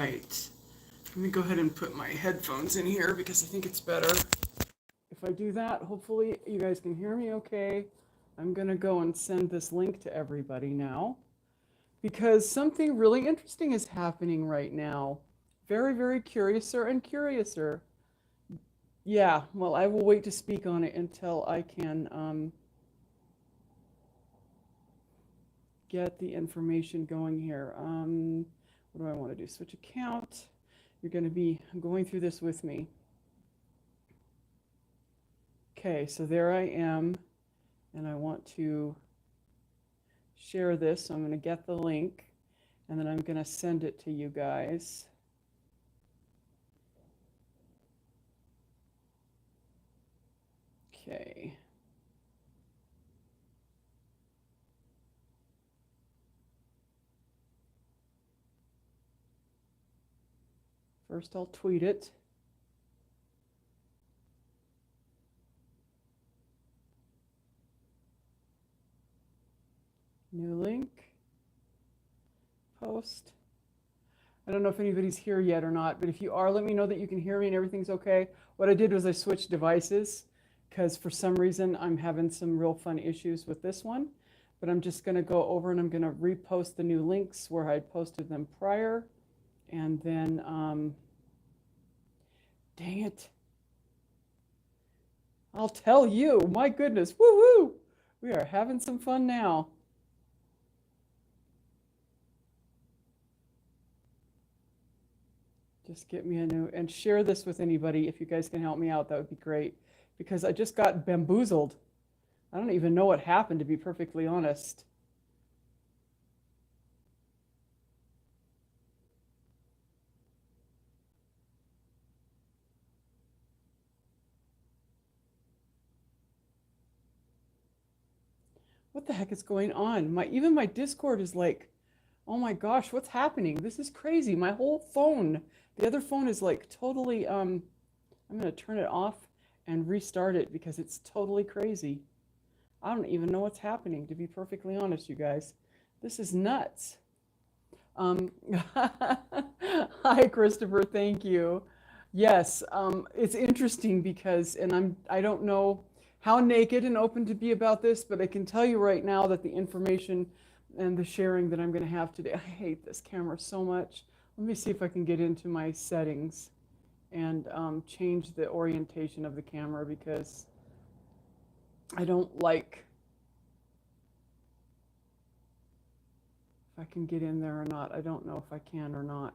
right. Let me go ahead and put my headphones in here because I think it's better. If I do that, hopefully you guys can hear me okay. I'm going to go and send this link to everybody now because something really interesting is happening right now. Very, very curiouser and curiouser. Yeah, well, I will wait to speak on it until I can get the information going here. What do I want to do? Switch account. You're going to be going through this with me. Okay, so there I am, and I want to share this. So I'm going to get the link, and then I'm going to send it to you guys. Okay. First, I'll tweet it. New link. Post. I don't know if anybody's here yet or not, but if you are, let me know that you can hear me and everything's okay. What I did was I switched devices because for some reason I'm having some real fun issues with this one. But I'm just going to go over and I'm going to repost the new links where I posted them prior. And then, dang it. I'll tell you, my goodness, woohoo! We are having some fun now. Just get me a new, and share this with anybody. If you guys can help me out, that would be great. Because I just got bamboozled. I don't even know what happened, to be perfectly honest. What the heck is going on? Even my Discord is like, oh my gosh, what's happening? This is crazy. My whole phone, the other phone is like totally, I'm going to turn it off and restart it because it's totally crazy. I don't even know what's happening, to be perfectly honest, you guys. This is nuts. Hi, Christopher. Thank you. Yes, it's interesting because, and I don't know how naked and open to be about this, but I can tell you right now that the information and the sharing that I'm going to have today, I hate this camera so much. Let me see if I can get into my settings and change the orientation of the camera because I don't like if I can get in there or not. I don't know if I can or not.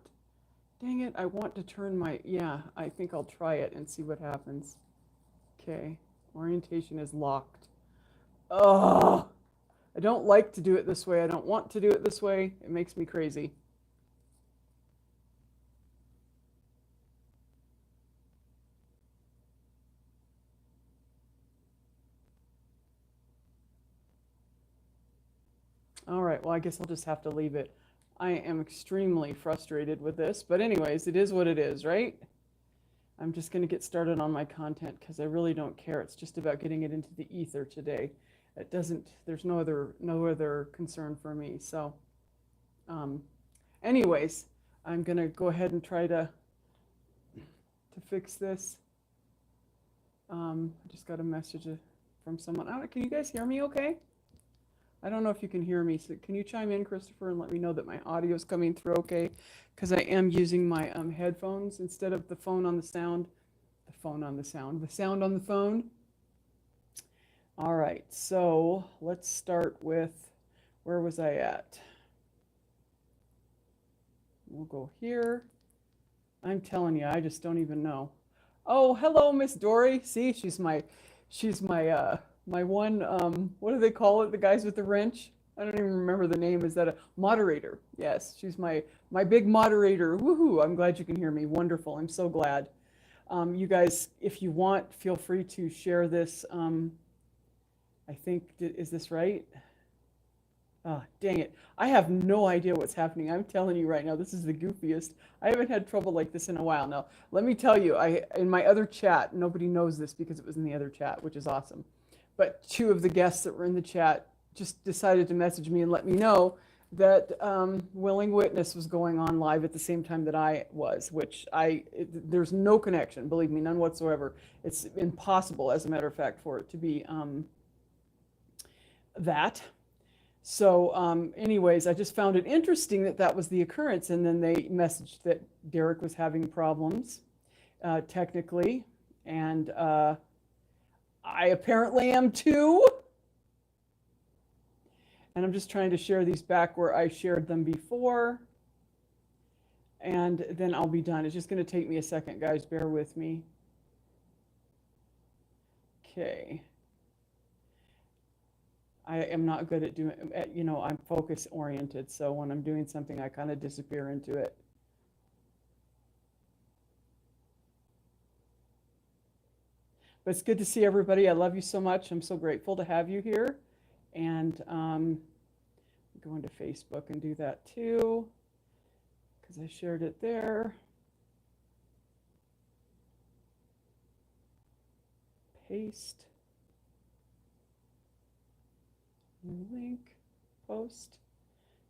Dang it, I want to turn my, yeah, I think I'll try it and see what happens. Okay, orientation is locked. Oh, I don't like to do it this way. I don't want to do it this way. It makes me crazy. All right, well, I guess I'll just have to leave it. I am extremely frustrated with this, but anyways, it is what it is, right? I'm just going to get started on my content because I really don't care. It's just about getting it into the ether today. It doesn't, there's no other concern for me. So anyways, I'm going to go ahead and try to fix this. I just got a message from someone. Can you guys hear me okay? I don't know if you can hear me. So can you chime in, Christopher, and let me know that my audio is coming through okay? Because I am using my headphones instead of the phone on the sound. The phone on the sound. The sound on the phone. All right, so let's start with, where was I at? We'll go here. I'm telling you, I just don't even know. Oh, hello, Miss Dory. See, she's my one, what do they call it? The guys with the wrench? I don't even remember the name. Is that a moderator? Yes, she's my big moderator. Woohoo, I'm glad you can hear me. Wonderful, I'm so glad. You guys, if you want, feel free to share this. I think, is this right? Oh, dang it. I have no idea what's happening. I'm telling you right now, this is the goofiest. I haven't had trouble like this in a while. Now, let me tell you, in my other chat, nobody knows this because it was in the other chat, which is awesome. But two of the guests that were in the chat just decided to message me and let me know that Willing Witness was going on live at the same time that I was, which there's no connection, believe me, none whatsoever. It's impossible, as a matter of fact, for it to be that. So anyways, I just found it interesting that that was the occurrence. And then they messaged that Derek was having problems technically. And I apparently am too. And I'm just trying to share these back where I shared them before. And then I'll be done. It's just going to take me a second, guys. Bear with me. Okay. I am not good at doing, I'm focus oriented. So when I'm doing something, I kind of disappear into it. But it's good to see everybody. I love you so much. I'm so grateful to have you here. And go into Facebook and do that too, because I shared it there. Paste. New link. Post.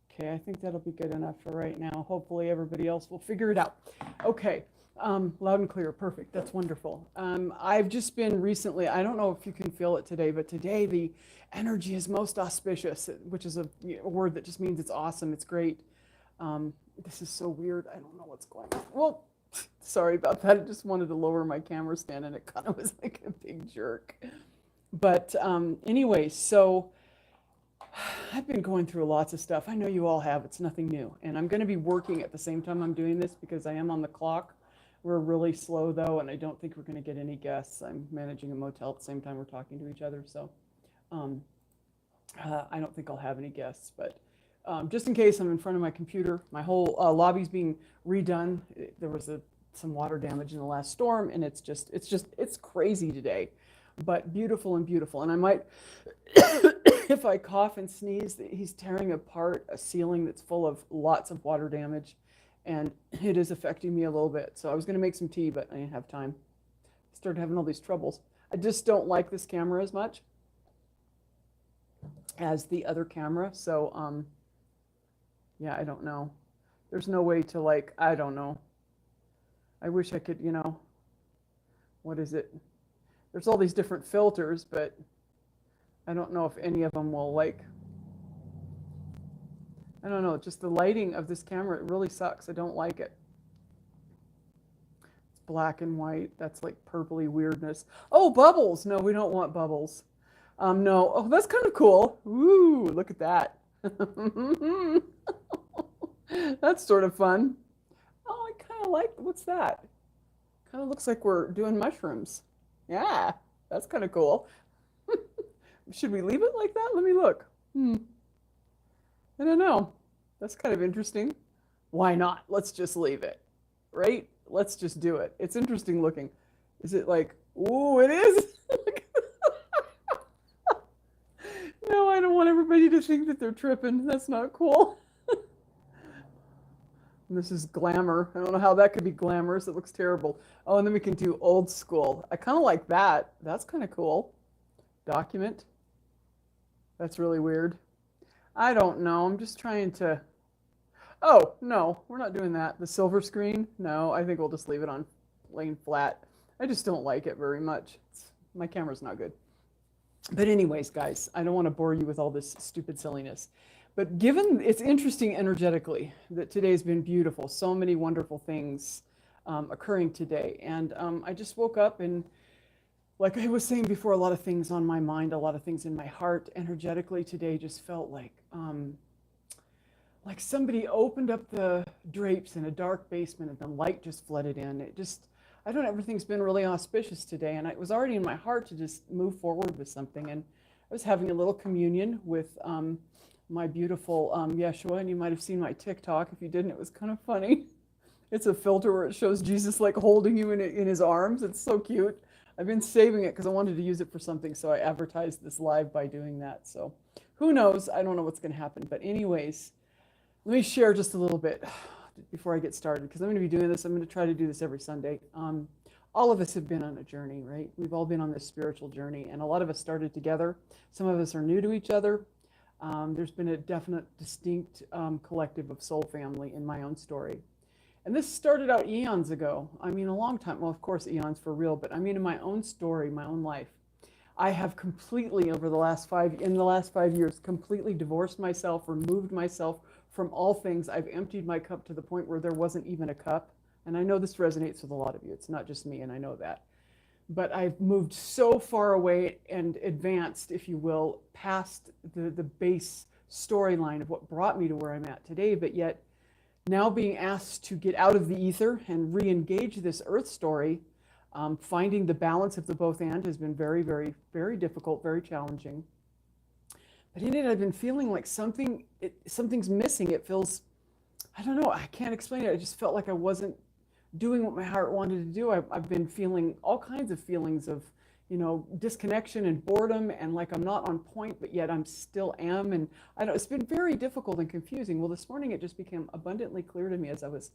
Okay, I think that'll be good enough for right now. Hopefully everybody else will figure it out. Okay. Loud and clear. Perfect. That's wonderful. I've just been recently, I don't know if you can feel it today, but today the energy is most auspicious, which is a word that just means it's awesome. It's great. This is so weird. I don't know what's going on. Well, sorry about that. I just wanted to lower my camera stand and it kind of was like a big jerk. But anyway, so I've been going through lots of stuff. I know you all have. It's nothing new. And I'm going to be working at the same time I'm doing this because I am on the clock. We're really slow though, and I don't think we're going to get any guests. I'm managing a motel at the same time we're talking to each other, so I don't think I'll have any guests. But just in case, I'm in front of my computer. My whole lobby's being redone. There was some water damage in the last storm, and it's crazy today, but beautiful and beautiful. And I might, if I cough and sneeze, he's tearing apart a ceiling that's full of lots of water damage. And it is affecting me a little bit. So I was going to make some tea, but I didn't have time. I started having all these troubles. I just don't like this camera as much as the other camera. So, yeah, I don't know. There's no way to I don't know. I wish I could, what is it? There's all these different filters, but I don't know if any of them will I don't know, just the lighting of this camera, it really sucks. I don't like it. It's black and white. That's like purpley weirdness. Oh, bubbles. No, we don't want bubbles. No. Oh, that's kind of cool. Ooh, look at that. That's sort of fun. Oh, I kind of like, what's that? Kind of looks like we're doing mushrooms. Yeah, that's kind of cool. Should we leave it like that? Let me look. I don't know. That's kind of interesting. Why not? Let's just leave it, right? Let's just do it. It's interesting looking. Is it like, ooh, it is? No, I don't want everybody to think that they're tripping. That's not cool. And this is glamour. I don't know how that could be glamorous. It looks terrible. Oh, and then we can do old school. I kind of like that. That's kind of cool. Document. That's really weird. I don't know. I'm just trying to. Oh, no, we're not doing that. The silver screen? No, I think we'll just leave it on laying flat. I just don't like it very much. My camera's not good. But anyways, guys, I don't want to bore you with all this stupid silliness. But given it's interesting energetically that today's been beautiful, so many wonderful things occurring today. And I just woke up and like I was saying before, a lot of things on my mind, a lot of things in my heart energetically today just felt like somebody opened up the drapes in a dark basement and the light just flooded in. It just, I don't know, everything's been really auspicious today. And it was already in my heart to just move forward with something. And I was having a little communion with my beautiful Yeshua. And you might have seen my TikTok. If you didn't, it was kind of funny. It's a filter where it shows Jesus like holding you in his arms. It's so cute. I've been saving it because I wanted to use it for something, so I advertised this live by doing that. So who knows? I don't know what's going to happen. But anyways, let me share just a little bit before I get started, because I'm going to be doing this. I'm going to try to do this every Sunday. All of us have been on a journey, right? We've all been on this spiritual journey, and a lot of us started together. Some of us are new to each other. There's been a definite, distinct collective of soul family in my own story. And this started out eons ago. I mean, a long time. Well, of course, eons for real, but I mean, in my own story, my own life, I have completely, in the last 5 years, completely divorced myself, removed myself from all things. I've emptied my cup to the point where there wasn't even a cup. And I know this resonates with a lot of you. It's not just me, and I know that. But I've moved so far away and advanced, if you will, past the base storyline of what brought me to where I'm at today, but yet now being asked to get out of the ether and re-engage this earth story, finding the balance of the both and has been very, very, very difficult, very challenging. But in it, I've been feeling like something's missing. It feels, I don't know, I can't explain it. I just felt like I wasn't doing what my heart wanted to do. I've been feeling all kinds of feelings of, disconnection and boredom, and like I'm not on point, but yet I'm still am. And I know it's been very difficult and confusing. Well, this morning it just became abundantly clear to me as I was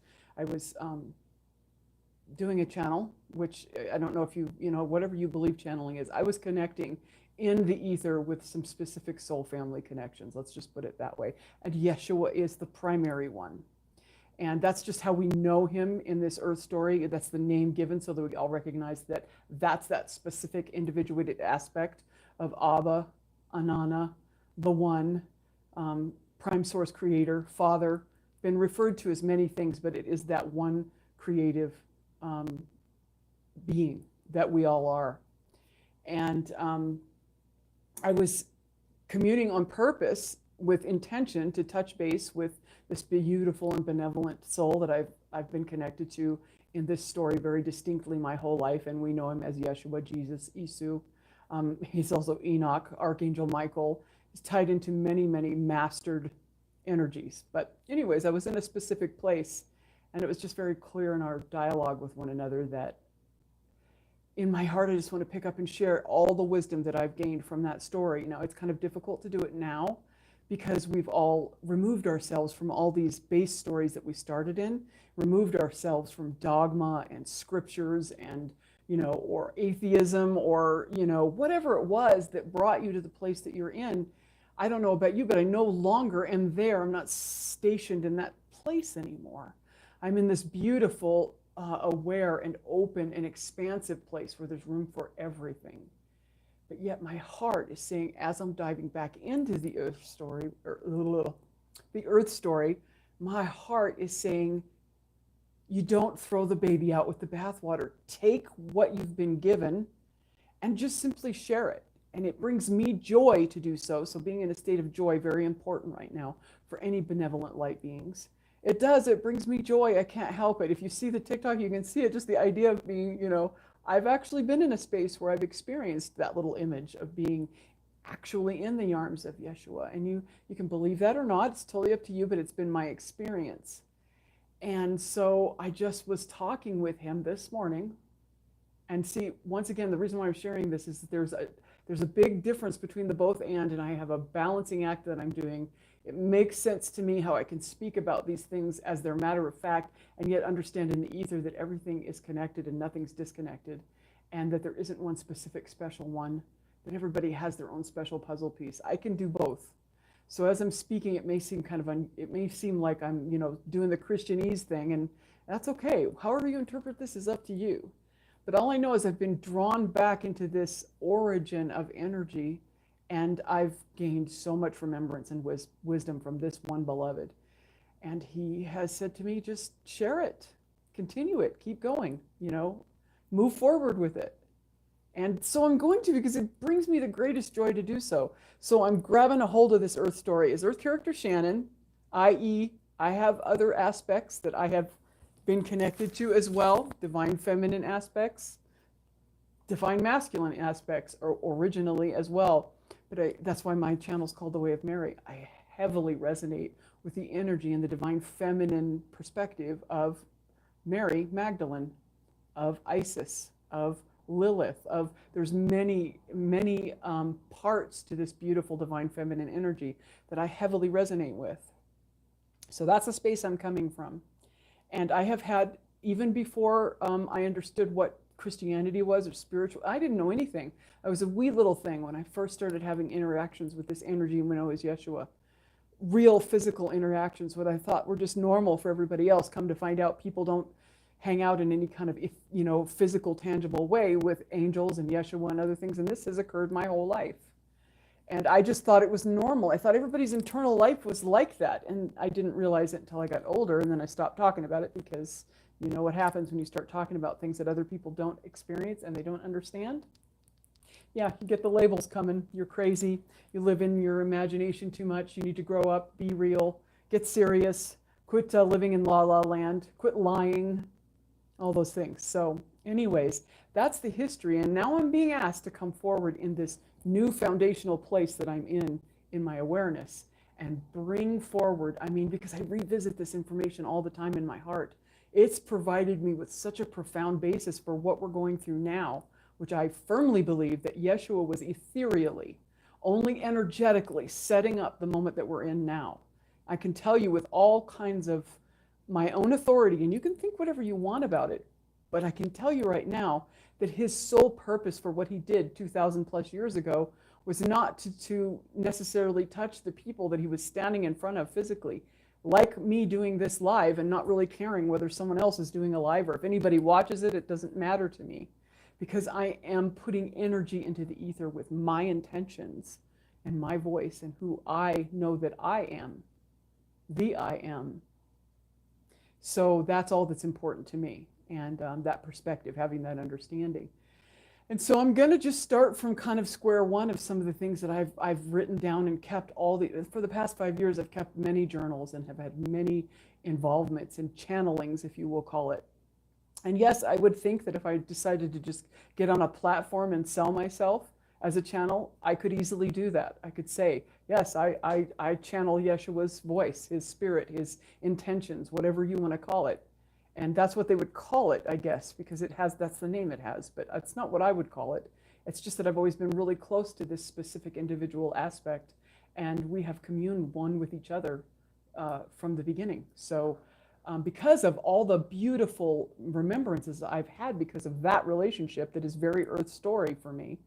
doing a channel, which I don't know if whatever you believe channeling is. I was connecting in the ether with some specific soul family connections. Let's just put it that way. And Yeshua is the primary one. And that's just how we know him in this earth story. That's the name given so that we all recognize that that's that specific individuated aspect of Abba, Anana, the One, Prime Source Creator, Father, been referred to as many things, but it is that one creative being that we all are. And I was communing on purpose with intention to touch base with this beautiful and benevolent soul that I've been connected to in this story very distinctly my whole life, and we know him as Yeshua, Jesus, Isu. He's also Enoch, Archangel Michael. He's tied into many, many mastered energies. But anyways, I was in a specific place, and it was just very clear in our dialogue with one another that in my heart, I just want to pick up and share all the wisdom that I've gained from that story. Now, it's kind of difficult to do it now, because we've all removed ourselves from all these base stories that we started in, removed ourselves from dogma and scriptures and, or atheism or, whatever it was that brought you to the place that you're in. I don't know about you, but I no longer am there. I'm not stationed in that place anymore. I'm in this beautiful, aware and open and expansive place where there's room for everything. But yet my heart is saying, as I'm diving back into the earth story, my heart is saying, you don't throw the baby out with the bathwater. Take what you've been given and just simply share it. And it brings me joy to do so. So being in a state of joy, very important right now for any benevolent light beings. It does, it brings me joy. I can't help it. If you see the TikTok, you can see it, just the idea of being, I've actually been in a space where I've experienced that little image of being actually in the arms of Yeshua. And you can believe that or not, it's totally up to you, but it's been my experience. And so I just was talking with him this morning. And see, once again, the reason why I'm sharing this is that there's a big difference between the both and I have a balancing act that I'm doing. It makes sense to me how I can speak about these things as they're matter of fact, and yet understand in the ether that everything is connected and nothing's disconnected, and that there isn't one specific special one, that everybody has their own special puzzle piece. I can do both. So as I'm speaking, it may seem like I'm, doing the Christianese thing, and that's okay. However you interpret this is up to you. But all I know is I've been drawn back into this origin of energy, and I've gained so much remembrance and wisdom from this one beloved. And he has said to me, just share it, continue it, keep going, move forward with it. And so I'm going to, because it brings me the greatest joy to do so. So I'm grabbing a hold of this earth story. Is earth character Shannon, i.e. I have other aspects that I have been connected to as well, divine feminine aspects, divine masculine aspects originally as well. But that's why my channel is called The Way of Mary. I heavily resonate with the energy and the divine feminine perspective of Mary Magdalene, of Isis, of Lilith, there's many, many parts to this beautiful divine feminine energy that I heavily resonate with. So that's the space I'm coming from. And I have had, even before I understood what Christianity was or spiritual. I didn't know anything. I was a wee little thing when I first started having interactions with this energy when I was Yeshua. Real physical interactions, what I thought were just normal for everybody else. Come to find out, people don't hang out in any kind of, physical, tangible way with angels and Yeshua and other things. And this has occurred my whole life. And I just thought it was normal. I thought everybody's internal life was like that. And I didn't realize it until I got older. And then I stopped talking about it because you know what happens when you start talking about things that other people don't experience and they don't understand. Yeah, you get the labels coming. You're crazy. You live in your imagination too much. You need to grow up, be real, get serious, quit living in la la land, quit lying, all those things. So anyways, that's the history. And now I'm being asked to come forward in this new foundational place that I'm in my awareness, and bring forward, because I revisit this information all the time in my heart. It's provided me with such a profound basis for what we're going through now, which I firmly believe that Yeshua was ethereally, only energetically setting up the moment that we're in now. I can tell you with all kinds of my own authority, and you can think whatever you want about it, but I can tell you right now that his sole purpose for what he did 2,000 plus years ago was not to necessarily touch the people that he was standing in front of physically, like me doing this live and not really caring whether someone else is doing a live or if anybody watches it, it doesn't matter to me, because I am putting energy into the ether with my intentions and my voice and who I know that I am, the I am. So that's all that's important to me, and that perspective, having that understanding. And so I'm going to just start from kind of square one of some of the things that I've written down and kept for the past 5 years. I've kept many journals and have had many involvements and channelings, if you will call it. And yes, I would think that if I decided to just get on a platform and sell myself as a channel, I could easily do that. I could say, yes, I channel Yeshua's voice, his spirit, his intentions, whatever you want to call it. And that's what they would call it, I guess, because that's the name it has, but that's not what I would call it. It's just that I've always been really close to this specific individual aspect, and we have communed one with each other from the beginning. So because of all the beautiful remembrances I've had because of that relationship that is very earth story for me,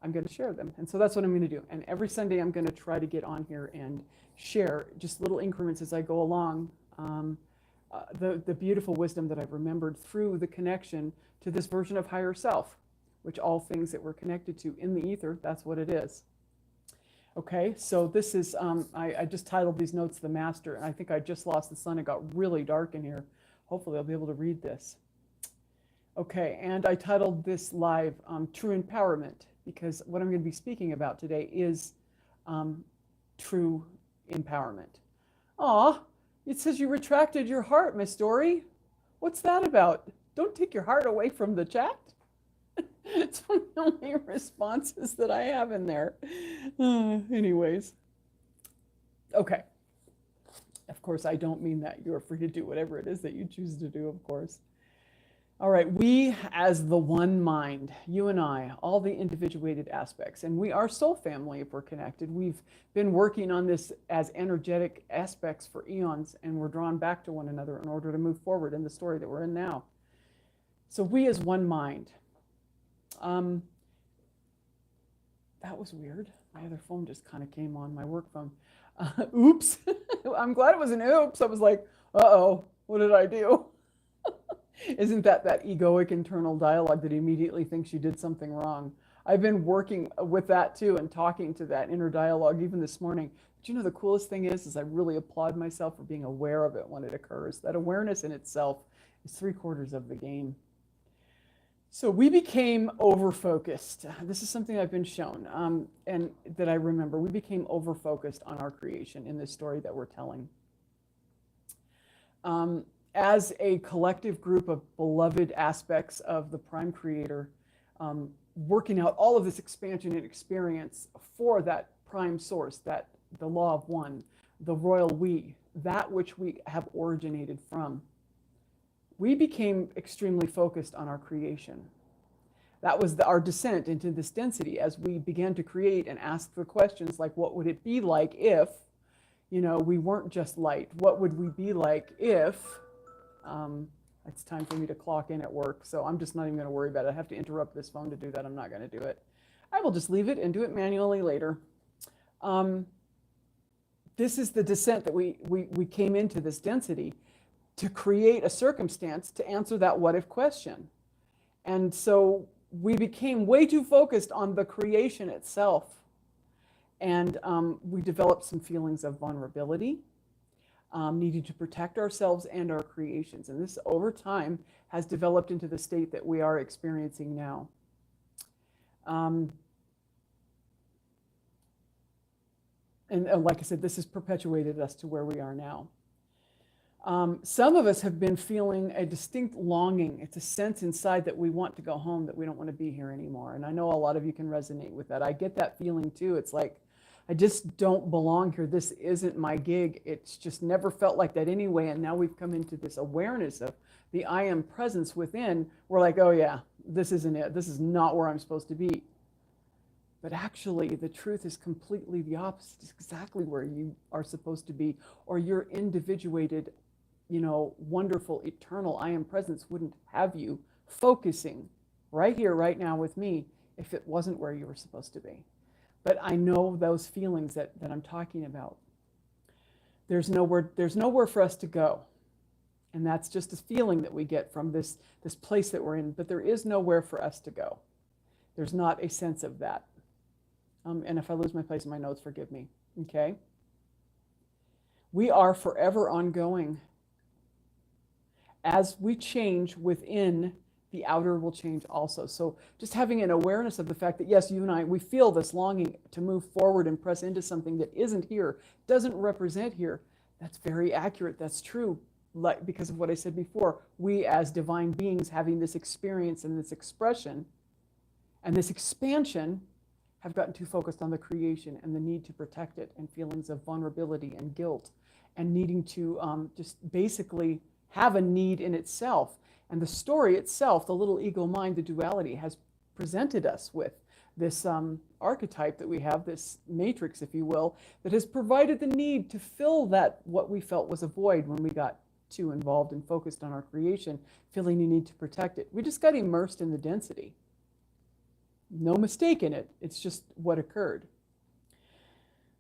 I'm going to share them. And so that's what I'm going to do. And every Sunday I'm going to try to get on here and share just little increments as I go along, the beautiful wisdom that I've remembered through the connection to this version of higher self, which all things that we're connected to in the ether, that's what it is. Okay, so this is, I just titled these notes The Master, and I think I just lost the sun. It got really dark in here. Hopefully I'll be able to read this. Okay, and I titled this live True Empowerment, because what I'm going to be speaking about today is true empowerment. Aw, it says you retracted your heart, Miss Dory. What's that about? Don't take your heart away from the chat. It's one of the only responses that I have in there. Anyways. Okay. Of course, I don't mean that. You're free to do whatever it is that you choose to do, of course. All right, we as the one mind, you and I, all the individuated aspects, and we are soul family if we're connected. We've been working on this as energetic aspects for eons, and we're drawn back to one another in order to move forward in the story that we're in now. So we as one mind. That was weird. My other phone just kind of came on, my work phone. Oops. I'm glad it was an oops. I was like, uh-oh, what did I do? Isn't that egoic internal dialogue that immediately thinks you did something wrong? I've been working with that too and talking to that inner dialogue even this morning. But you know, the coolest thing is I really applaud myself for being aware of it when it occurs. That awareness in itself is 3/4 of the game. So we became over-focused. This is something I've been shown and that I remember. We became over-focused on our creation in this story that we're telling. As a collective group of beloved aspects of the Prime Creator, working out all of this expansion and experience for that Prime Source, that the Law of One, the Royal We, that which we have originated from, we became extremely focused on our creation. That was our descent into this density as we began to create and ask the questions like, what would it be like if, we weren't just light? What would we be like if, I it's time for me to clock in at work. So I'm just not even going to worry about it. I have to interrupt this phone to do that. I'm not going to do it. I will just leave it and do it manually later. This is the descent that we came into this density to create a circumstance to answer that what if question. And so we became way too focused on the creation itself. And we developed some feelings of vulnerability, needing to protect ourselves and our creations. And this over time has developed into the state that we are experiencing now. And like I said, this has perpetuated us to where we are now. Some of us have been feeling a distinct longing. It's a sense inside that we want to go home, that we don't want to be here anymore. And I know a lot of you can resonate with that. I get that feeling too. It's like, I just don't belong here. This isn't my gig. It's just never felt like that anyway. And now we've come into this awareness of the I am presence within. We're like, oh yeah, this isn't it. This is not where I'm supposed to be. But actually, the truth is completely the opposite. It's exactly where you are supposed to be, or your individuated, wonderful, eternal I am presence wouldn't have you focusing right here, right now with me if it wasn't where you were supposed to be. But I know those feelings that I'm talking about. There's nowhere for us to go. And that's just a feeling that we get from this place that we're in. But there is nowhere for us to go. There's not a sense of that. And if I lose my place in my notes, forgive me. Okay? We are forever ongoing. As we change within, the outer will change also. So just having an awareness of the fact that, yes, you and I, we feel this longing to move forward and press into something that isn't here, doesn't represent here. That's very accurate. That's true. Because of what I said before, we as divine beings having this experience and this expression and this expansion have gotten too focused on the creation and the need to protect it and feelings of vulnerability and guilt and needing to just basically have a need in itself. And the story itself, the little ego mind, the duality, has presented us with this archetype that we have, this matrix, if you will, that has provided the need to fill that, what we felt was a void when we got too involved and focused on our creation, feeling the need to protect it. We just got immersed in the density. No mistake in it. It's just what occurred.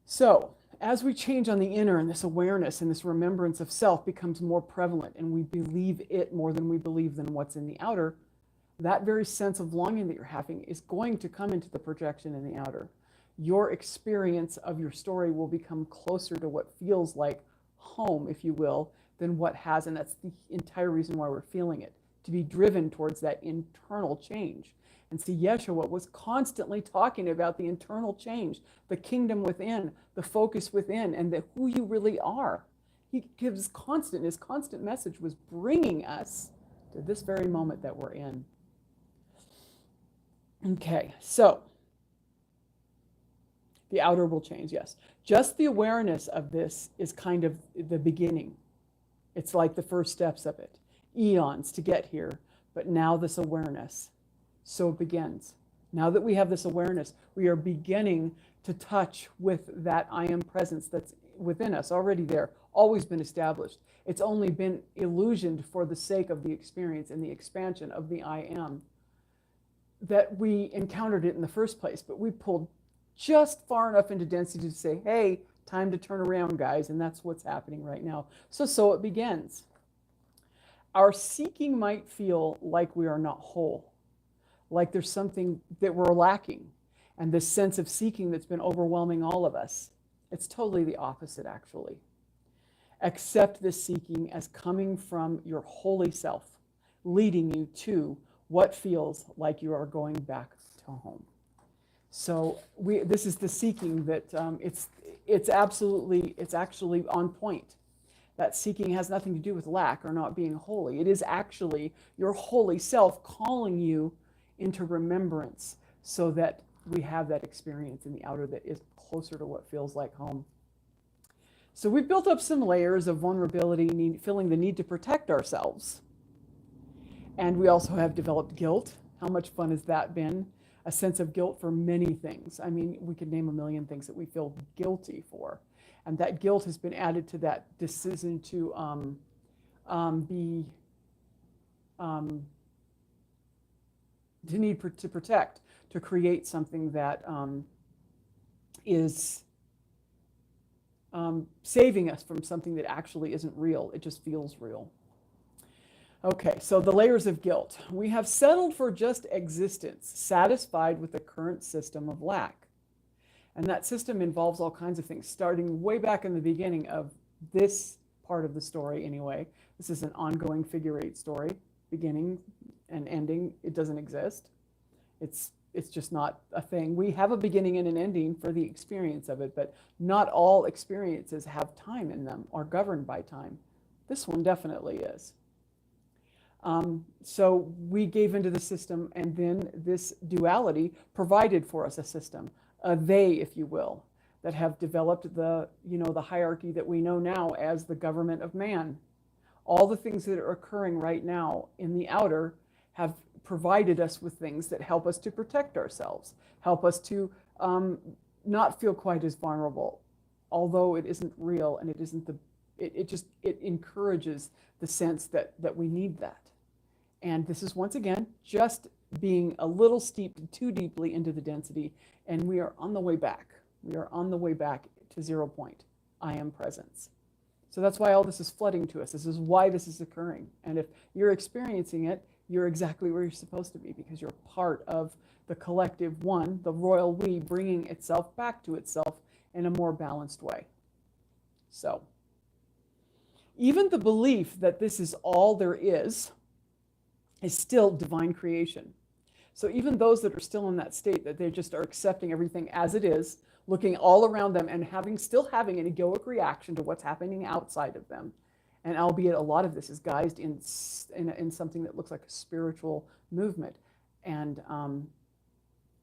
So as we change on the inner and this awareness and this remembrance of self becomes more prevalent and we believe it more than we believe than what's in the outer, that very sense of longing that you're having is going to come into the projection in the outer. Your experience of your story will become closer to what feels like home, if you will, than what has, and that's the entire reason why we're feeling it, to be driven towards that internal change. And see, Yeshua was constantly talking about the internal change, the kingdom within, the focus within, and who you really are. He gives his constant message was bringing us to this very moment that we're in. Okay, so the outer will change, yes. Just the awareness of this is kind of the beginning. It's like the first steps of it. Eons to get here, but now this awareness. So it begins. Now that we have this awareness, we are beginning to touch with that I am presence that's within us, already there, always been established. It's only been illusioned for the sake of the experience and the expansion of the I am, that we encountered it in the first place, but we pulled just far enough into density to say, hey, time to turn around, guys, and that's what's happening right now. So it begins. Our seeking might feel like we are not whole, like there's something that we're lacking, and this sense of seeking that's been overwhelming all of us. It's totally the opposite, actually. Accept this seeking as coming from your holy self, leading you to what feels like you are going back to home. So this is the seeking that it's actually on point. That seeking has nothing to do with lack or not being holy. It is actually your holy self calling you into remembrance so that we have that experience in the outer that is closer to what feels like home. So we've built up some layers of vulnerability, feeling the need to protect ourselves. And we also have developed guilt. How much fun has that been? A sense of guilt for many things. I mean, we could name a million things that we feel guilty for. And that guilt has been added to that decision to be um, to protect, to create something that is saving us from something that actually isn't real. It just feels real. Okay, so the layers of guilt. We have settled for just existence, satisfied with the current system of lack. And that system involves all kinds of things, starting way back in the beginning of this part of the story anyway. This is an ongoing figure eight story, beginning and ending. It doesn't exist. It's just not a thing. We have a beginning and an ending for the experience of it, but not all experiences have time in them, are governed by time. This one definitely is. So we gave into the system, and then this duality provided for us a system, a they, if you will, that have developed the hierarchy that we know now as the government of man. All the things that are occurring right now in the outer have provided us with things that help us to protect ourselves, help us to not feel quite as vulnerable, although it isn't real, and it isn't it encourages the sense that we need that. And this is, once again, just being a little steeped too deeply into the density, and we are on the way back. We are on the way back to 0 point. I am presence. So that's why all this is flooding to us. This is why this is occurring. And if you're experiencing it, you're exactly where you're supposed to be, because you're part of the collective one, the royal we, bringing itself back to itself in a more balanced way. So even the belief that this is all there is still divine creation. So even those that are still in that state, that they just are accepting everything as it is, looking all around them and still having an egoic reaction to what's happening outside of them. And albeit a lot of this is guised in something that looks like a spiritual movement. And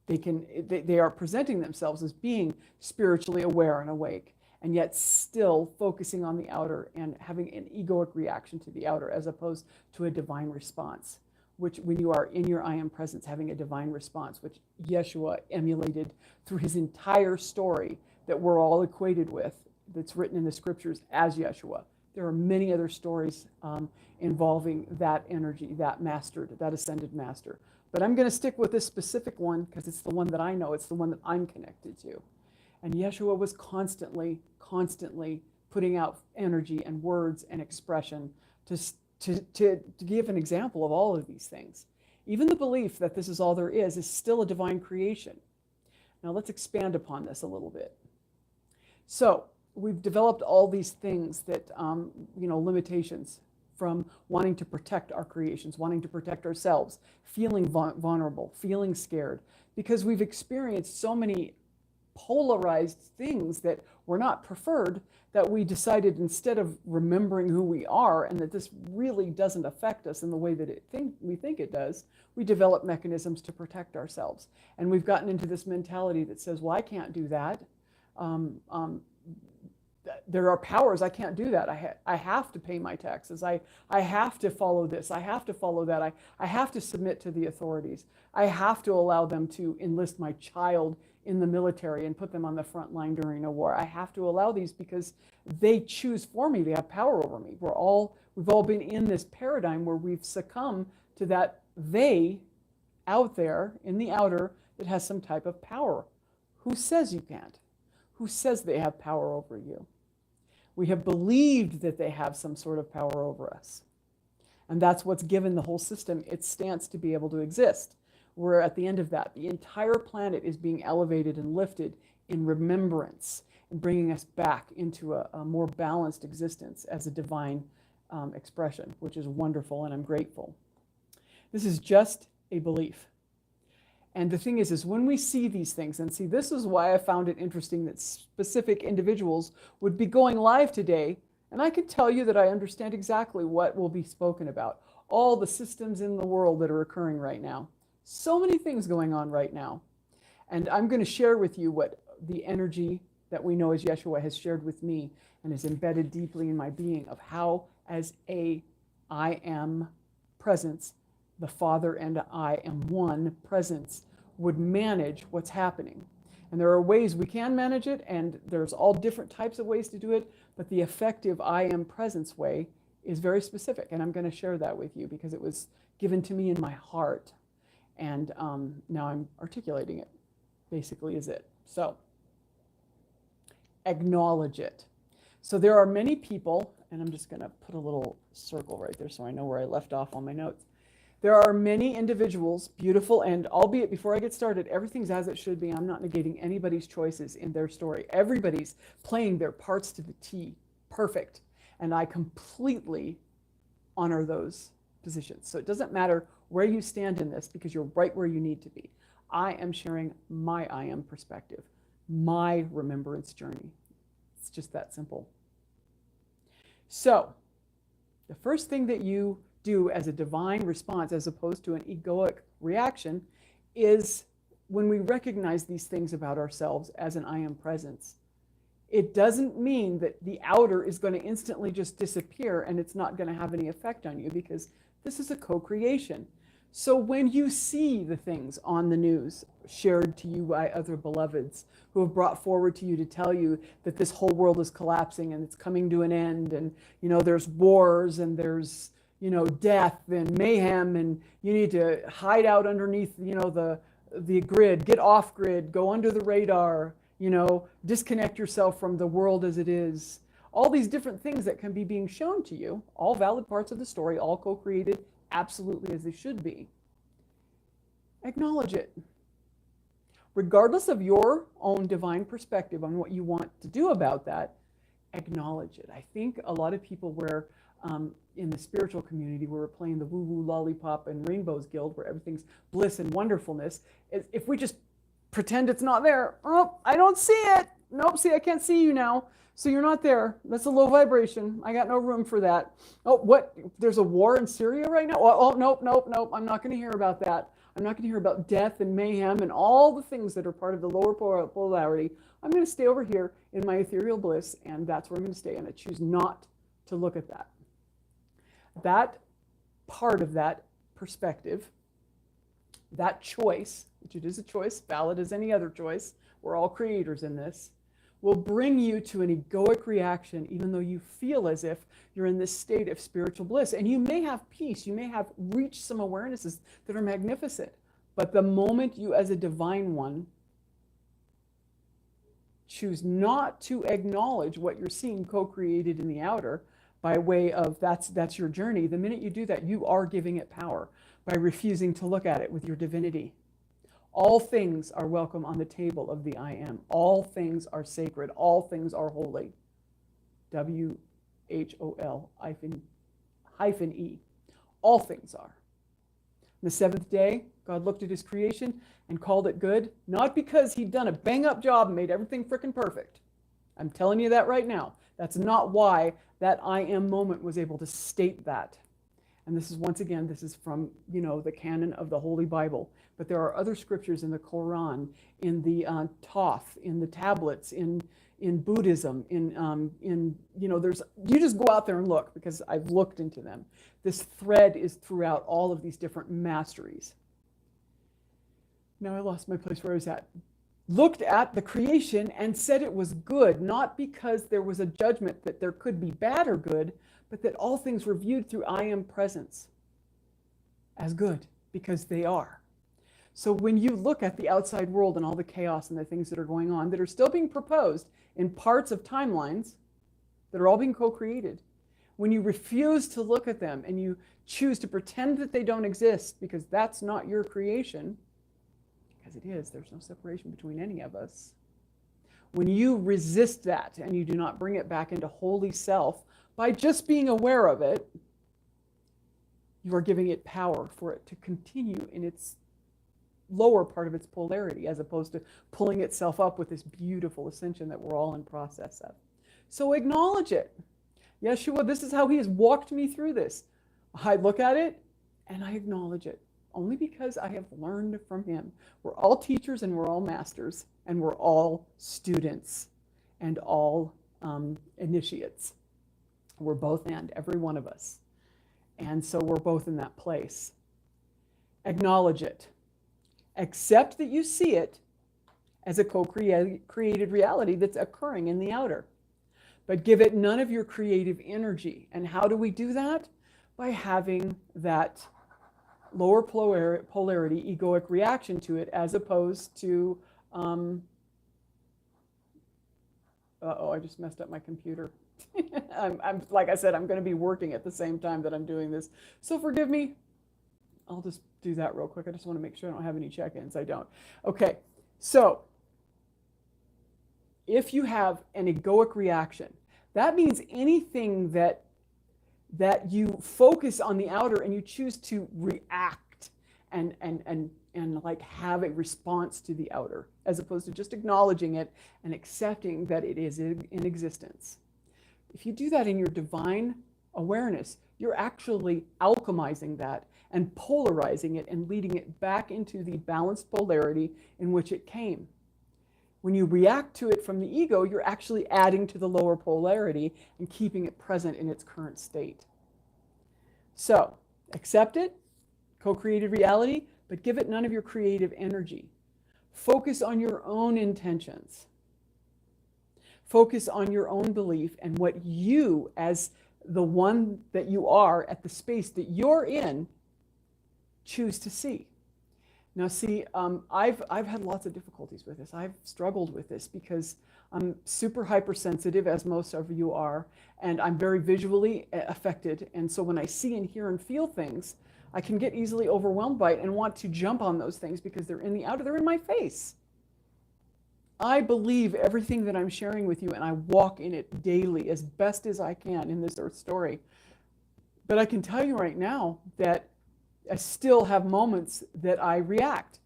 they are presenting themselves as being spiritually aware and awake, and yet still focusing on the outer and having an egoic reaction to the outer as opposed to a divine response, which when you are in your I am presence, having a divine response, which Yeshua emulated through his entire story that we're all equated with, that's written in the scriptures as Yeshua. There are many other stories involving that energy, that master, that ascended master. But I'm going to stick with this specific one because it's the one that I know. It's the one that I'm connected to. And Yeshua was constantly putting out energy and words and expression to give an example of all of these things. Even the belief that this is all there is still a divine creation. Now let's expand upon this a little bit. So we've developed all these things that, limitations from wanting to protect our creations, wanting to protect ourselves, feeling vulnerable, feeling scared, because we've experienced so many polarized things that were not preferred, that we decided, instead of remembering who we are and that this really doesn't affect us in the way that we think it does, we develop mechanisms to protect ourselves. And we've gotten into this mentality that says, well, I can't do that. There are powers, I can't do that. I have to pay my taxes. I have to follow this. I have to follow that. I have to submit to the authorities. I have to allow them to enlist my child in the military and put them on the front line during a war. I have to allow these because they choose for me. They have power over me. We've all been in this paradigm where we've succumbed to that they out there in the outer that has some type of power. Who says you can't? Who says they have power over you? We have believed that they have some sort of power over us. And that's what's given the whole system its stance to be able to exist. We're at the end of that. The entire planet is being elevated and lifted in remembrance and bringing us back into a more balanced existence as a divine expression, which is wonderful, and I'm grateful. This is just a belief. And the thing is when we see these things, and see, this is why I found it interesting that specific individuals would be going live today, and I can tell you that I understand exactly what will be spoken about. All the systems in the world that are occurring right now. So many things going on right now. And I'm going to share with you what the energy that we know as Yeshua has shared with me and is embedded deeply in my being, of how, as a I am presence, the Father and I am one presence, would manage what's happening. And there are ways we can manage it, and there's all different types of ways to do it, but the effective I am presence way is very specific, and I'm going to share that with you because it was given to me in my heart. And now I'm articulating it, basically is it. So acknowledge it. So there are many people, and I'm just going to put a little circle right there so I know where I left off on my notes. There are many individuals, beautiful, and albeit before I get started, everything's as it should be. I'm not negating anybody's choices in their story. Everybody's playing their parts to the T. Perfect. And I completely honor those positions. So it doesn't matter where you stand in this because you're right where you need to be. I am sharing my I am perspective, my remembrance journey. It's just that simple. So the first thing that you do as a divine response, as opposed to an egoic reaction, is when we recognize these things about ourselves as an I am presence. It doesn't mean that the outer is going to instantly just disappear and it's not going to have any effect on you, because this is a co-creation. So when you see the things on the news shared to you by other beloveds who have brought forward to you to tell you that this whole world is collapsing and it's coming to an end, and there's wars and there's death and mayhem, and you need to hide out underneath the grid, get off grid, go under the radar, disconnect yourself from the world as it is. All these different things that can be being shown to you, all valid parts of the story, all co-created absolutely as they should be. Acknowledge it. Regardless of your own divine perspective on what you want to do about that, acknowledge it. I think a lot of people where in the spiritual community where we're playing the woo-woo lollipop and rainbows guild, where everything's bliss and wonderfulness, if we just pretend it's not there, oh, I don't see it. Nope, see, I can't see you now. So you're not there. That's a low vibration. I got no room for that. Oh, what? There's a war in Syria right now? Oh, nope. I'm not going to hear about that. I'm not going to hear about death and mayhem and all the things that are part of the lower polarity. I'm going to stay over here in my ethereal bliss, and that's where I'm going to stay. And I choose not to look at that. That part of that perspective, that choice, which it is a choice, valid as any other choice, we're all creators in this, will bring you to an egoic reaction, even though you feel as if you're in this state of spiritual bliss. And you may have peace, you may have reached some awarenesses that are magnificent. But the moment you, as a divine one, choose not to acknowledge what you're seeing co-created in the outer by way of that's your journey, the minute you do that, you are giving it power by refusing to look at it with your divinity. All things are welcome on the table of the I am. All things are sacred. All things are holy. WHOL-E. All things are. The seventh day, God looked at his creation and called it good, not because he'd done a bang-up job and made everything frickin' perfect. I'm telling you that right now. That's not why that I am moment was able to state that. And this is, once again, this is from, the canon of the Holy Bible. But there are other scriptures in the Quran, in the Thoth, in the tablets, in Buddhism, there's, you just go out there and look, because I've looked into them. This thread is throughout all of these different masteries. Now I lost my place where I was at. Looked at the creation and said it was good, not because there was a judgment that there could be bad or good, but that all things were viewed through I am presence as good, because they are. So when you look at the outside world and all the chaos and the things that are going on that are still being proposed in parts of timelines that are all being co-created, when you refuse to look at them and you choose to pretend that they don't exist because that's not your creation, because it is, there's no separation between any of us. When you resist that and you do not bring it back into holy self by just being aware of it, you are giving it power for it to continue in its lower part of its polarity, as opposed to pulling itself up with this beautiful ascension that we're all in process of. So acknowledge it. Yeshua, this is how he has walked me through this. I look at it and I acknowledge it, only because I have learned from him. We're all teachers and we're all masters, and we're all students and all initiates. We're both, and every one of us. And so we're both in that place. Acknowledge it. Accept that you see it as a co-created reality that's occurring in the outer. But give it none of your creative energy. And how do we do that? By having that lower polarity egoic reaction to it, as opposed to, I just messed up my computer. I'm like I said, I'm going to be working at the same time that I'm doing this. So forgive me. I'll just do that real quick. I just want to make sure I don't have any check-ins. I don't. Okay. So if you have an egoic reaction, that means anything that you focus on the outer and you choose to react and like have a response to the outer, as opposed to just acknowledging it and accepting that it is in existence. If you do that in your divine awareness, you're actually alchemizing that and polarizing it and leading it back into the balanced polarity in which it came. When you react to it from the ego, you're actually adding to the lower polarity and keeping it present in its current state. So, accept it, co-created reality, but give it none of your creative energy. Focus on your own intentions. Focus on your own belief and what you, as the one that you are at the space that you're in, choose to see. Now, see, I've had lots of difficulties with this. I've struggled with this because I'm super hypersensitive, as most of you are, and I'm very visually affected. And so when I see and hear and feel things, I can get easily overwhelmed by it and want to jump on those things because they're in the outer, they're in my face. I believe everything that I'm sharing with you, and I walk in it daily as best as I can in this earth story. But I can tell you right now that I still have moments that I react.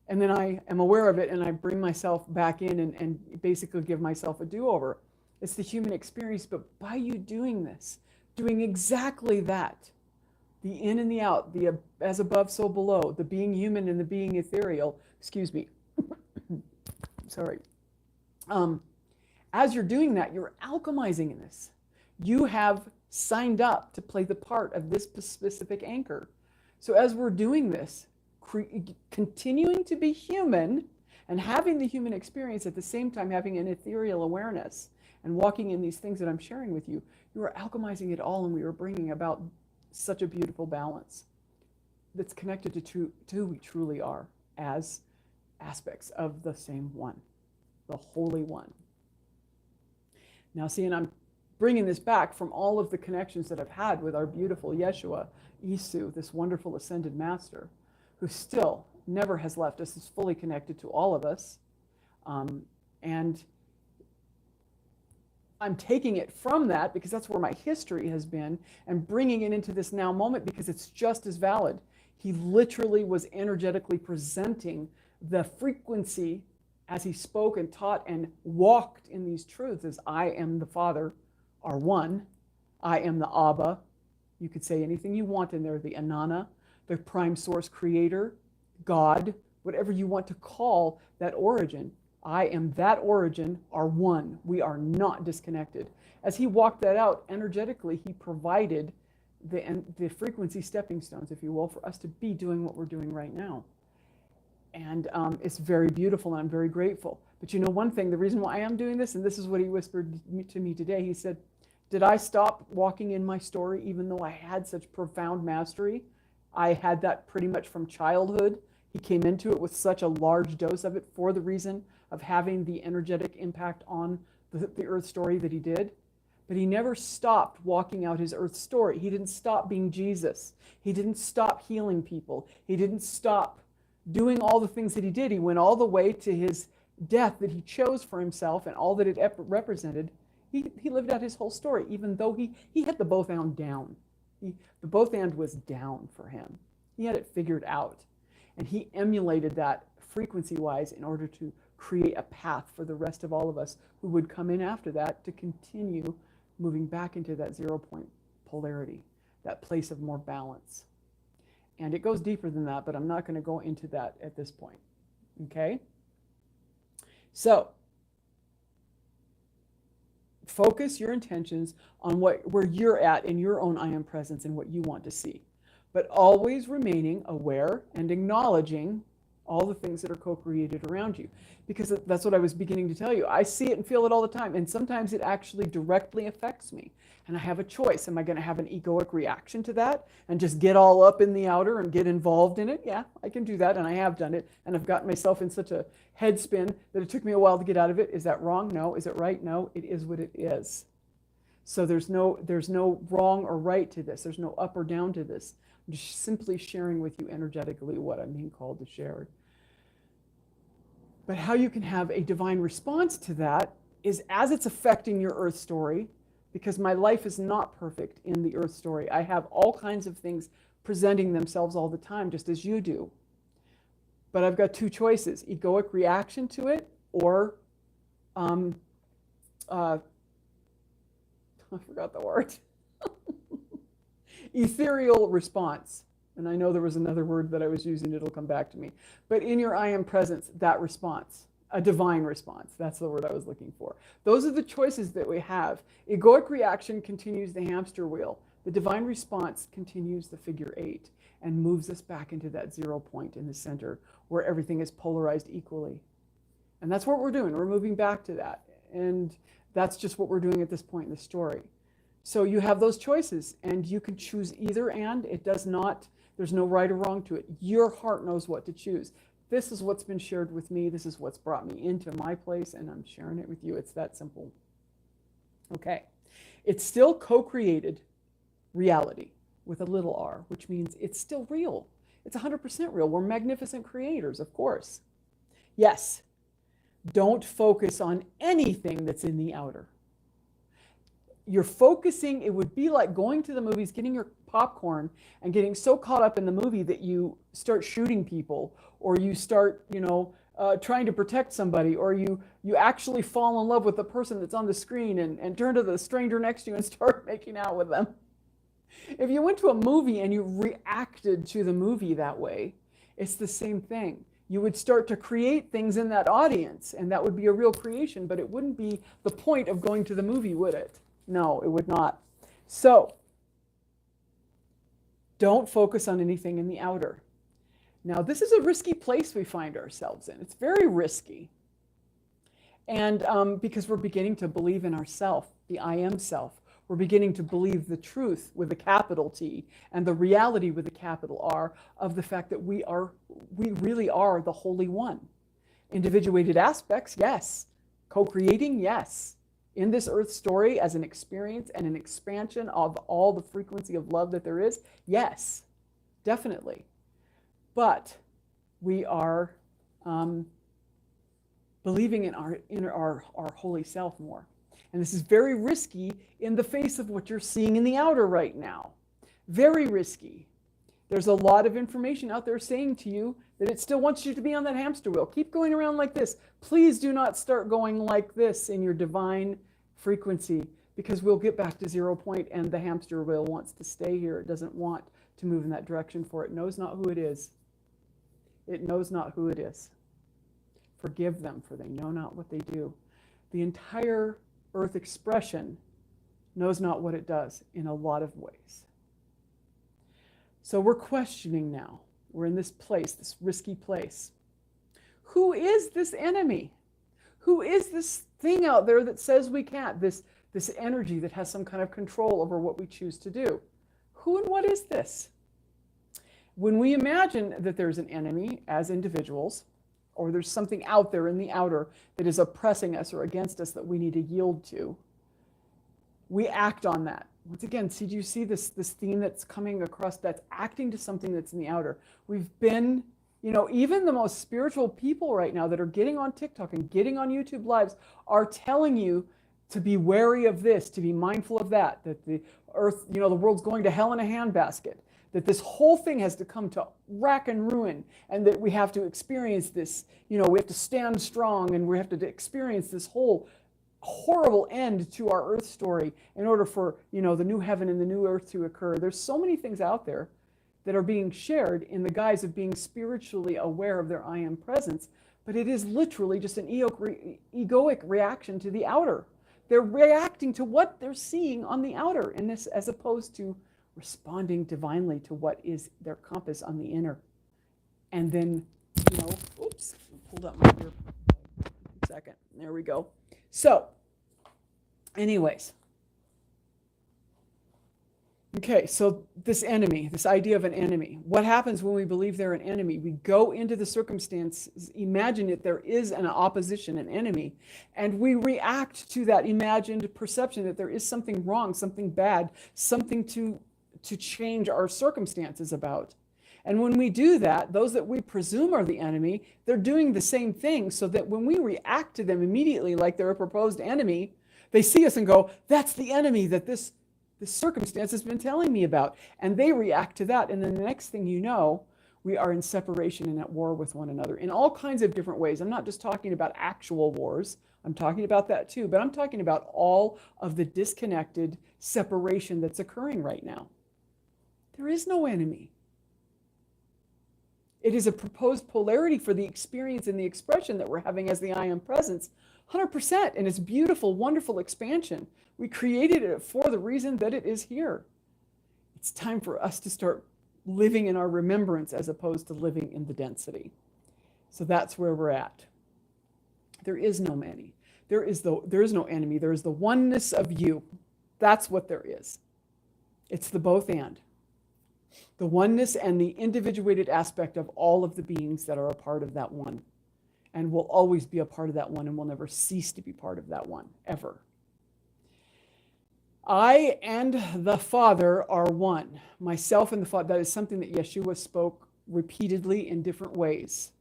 And then I am aware of it and I bring myself back in and basically give myself a do-over. It's the human experience, but by you doing this, doing exactly that, the in and the out, the as above, so below, the being human and the being ethereal, excuse me, sorry. As you're doing that, you're alchemizing in this. You have signed up to play the part of this specific anchor. So as we're doing this, continuing to be human and having the human experience at the same time having an ethereal awareness and walking in these things that I'm sharing with you, you are alchemizing it all, and we are bringing about such a beautiful balance that's connected to who we truly are as aspects of the same one, the Holy One. Now, see, and I'm bringing this back from all of the connections that I've had with our beautiful Yeshua, Isu, this wonderful ascended master, who still never has left us, is fully connected to all of us. And I'm taking it from that because that's where my history has been, and bringing it into this now moment because it's just as valid. He literally was energetically presenting the frequency as he spoke and taught and walked in these truths as I am the Father, are one. I am the Abba. You could say anything you want in there, the Anana, the prime source creator, God, whatever you want to call that origin. I am that origin, are one. We are not disconnected. As he walked that out energetically, he provided the frequency stepping stones, if you will, for us to be doing what we're doing right now. And it's very beautiful, and I'm very grateful. But you know one thing, the reason why I am doing this, and this is what he whispered to me today, he said, did I stop walking in my story even though I had such profound mastery? I had that pretty much from childhood. He came into it with such a large dose of it for the reason of having the energetic impact on the earth story that he did. But he never stopped walking out his earth story. He didn't stop being Jesus. He didn't stop healing people. He didn't stop doing all the things that he did. He went all the way to his death that he chose for himself and all that it represented. He lived out his whole story, even though he had the both and down. The both and was down for him. He had it figured out. And he emulated that frequency-wise in order to create a path for the rest of all of us who would come in after that to continue moving back into that 0 point polarity, that place of more balance. And it goes deeper than that, but I'm not going to go into that at this point. Okay? So, focus your intentions on where you're at in your own I am presence and what you want to see. But always remaining aware and acknowledging all the things that are co-created around you. Because that's what I was beginning to tell you. I see it and feel it all the time. And sometimes it actually directly affects me. And I have a choice. Am I going to have an egoic reaction to that and just get all up in the outer and get involved in it? Yeah, I can do that. And I have done it. And I've gotten myself in such a head spin that it took me a while to get out of it. Is that wrong? No. Is it right? No. It is what it is. So there's no wrong or right to this. There's no up or down to this. I'm just simply sharing with you energetically what I'm being called to share. But how you can have a divine response to that is as it's affecting your earth story, because my life is not perfect in the earth story. I have all kinds of things presenting themselves all the time, just as you do. But I've got two choices: egoic reaction to it, or I forgot the word. Ethereal response. And I know there was another word that I was using, it'll come back to me. But in your I am presence, that response, a divine response, that's the word I was looking for. Those are the choices that we have. Egoic reaction continues the hamster wheel. The divine response continues the figure 8 and moves us back into that 0 point in the center where everything is polarized equally. And that's what we're doing. We're moving back to that. And that's just what we're doing at this point in the story. So you have those choices, and you can choose either and. It does not, there's no right or wrong to it. Your heart knows what to choose. This is what's been shared with me. This is what's brought me into my place, and I'm sharing it with you. It's that simple. Okay. It's still co-created reality with a little r, which means it's still real. It's 100% real. We're magnificent creators, of course. Yes. Don't focus on anything that's in the outer. You're focusing, it would be like going to the movies, getting your popcorn and getting so caught up in the movie that you start shooting people, or you start, trying to protect somebody, or you actually fall in love with the person that's on the screen and turn to the stranger next to you and start making out with them. If you went to a movie and you reacted to the movie that way, it's the same thing. You would start to create things in that audience, and that would be a real creation, but it wouldn't be the point of going to the movie, would it? No, it would not. So, don't focus on anything in the outer. Now, this is a risky place we find ourselves in. It's very risky. And because we're beginning to believe in ourself, the I am self. We're beginning to believe the truth with a capital T and the reality with a capital R of the fact that we really are the Holy One. Individuated aspects, yes. Co-creating, yes. In this earth story as an experience and an expansion of all the frequency of love that there is, yes, definitely. But we are believing in our holy self more. And this is very risky in the face of what you're seeing in the outer right now. Very risky. There's a lot of information out there saying to you that it still wants you to be on that hamster wheel. Keep going around like this. Please do not start going like this in your divine frequency, because we'll get back to 0 point and the hamster wheel wants to stay here. It doesn't want to move in that direction, for it knows not who it is. It knows not who it is. Forgive them, for they know not what they do. The entire earth expression knows not what it does in a lot of ways. So we're questioning now. We're in this place, this risky place. Who is this enemy? Who is this thing out there that says we can't? This energy that has some kind of control over what we choose to do. Who and what is this? When we imagine that there's an enemy as individuals, or there's something out there in the outer that is oppressing us or against us that we need to yield to, we act on that. Once again, see, do you see this theme that's coming across, that's acting to something that's in the outer? We've been, even the most spiritual people right now that are getting on TikTok and getting on YouTube Lives are telling you to be wary of this, to be mindful of that the earth, the world's going to hell in a handbasket, that this whole thing has to come to rack and ruin, and that we have to experience this, we have to stand strong, and we have to experience this whole horrible end to our earth story in order for, the new heaven and the new earth to occur. There's so many things out there that are being shared in the guise of being spiritually aware of their I am presence, but it is literally just an egoic reaction to the outer. They're reacting to what they're seeing on the outer in this, as opposed to responding divinely to what is their compass on the inner, and then oops, pulled up my ear. Second. There we go. So, anyways. Okay, so this enemy, this idea of an enemy, what happens when we believe they're an enemy? We go into the circumstances, imagine that there is an opposition, an enemy, and we react to that imagined perception that there is something wrong, something bad, something to change our circumstances about. And when we do that, those that we presume are the enemy, they're doing the same thing, so that when we react to them immediately like they're a proposed enemy, they see us and go, that's the enemy that this circumstance has been telling me about. And they react to that. And then the next thing you know, we are in separation and at war with one another in all kinds of different ways. I'm not just talking about actual wars. I'm talking about that too. But I'm talking about all of the disconnected separation that's occurring right now. There is no enemy. It is a proposed polarity for the experience and the expression that we're having as the I Am Presence. 100%. And it's beautiful, wonderful expansion. We created it for the reason that it is here. It's time for us to start living in our remembrance as opposed to living in the density. So that's where we're at. There is no enemy. There is no enemy. There is the oneness of you. That's what there is. It's the both and. The oneness and the individuated aspect of all of the beings that are a part of that one. And will always be a part of that one and will never cease to be part of that one, ever. I and the Father are one. Myself and the Father. That is something that Yeshua spoke repeatedly in different ways.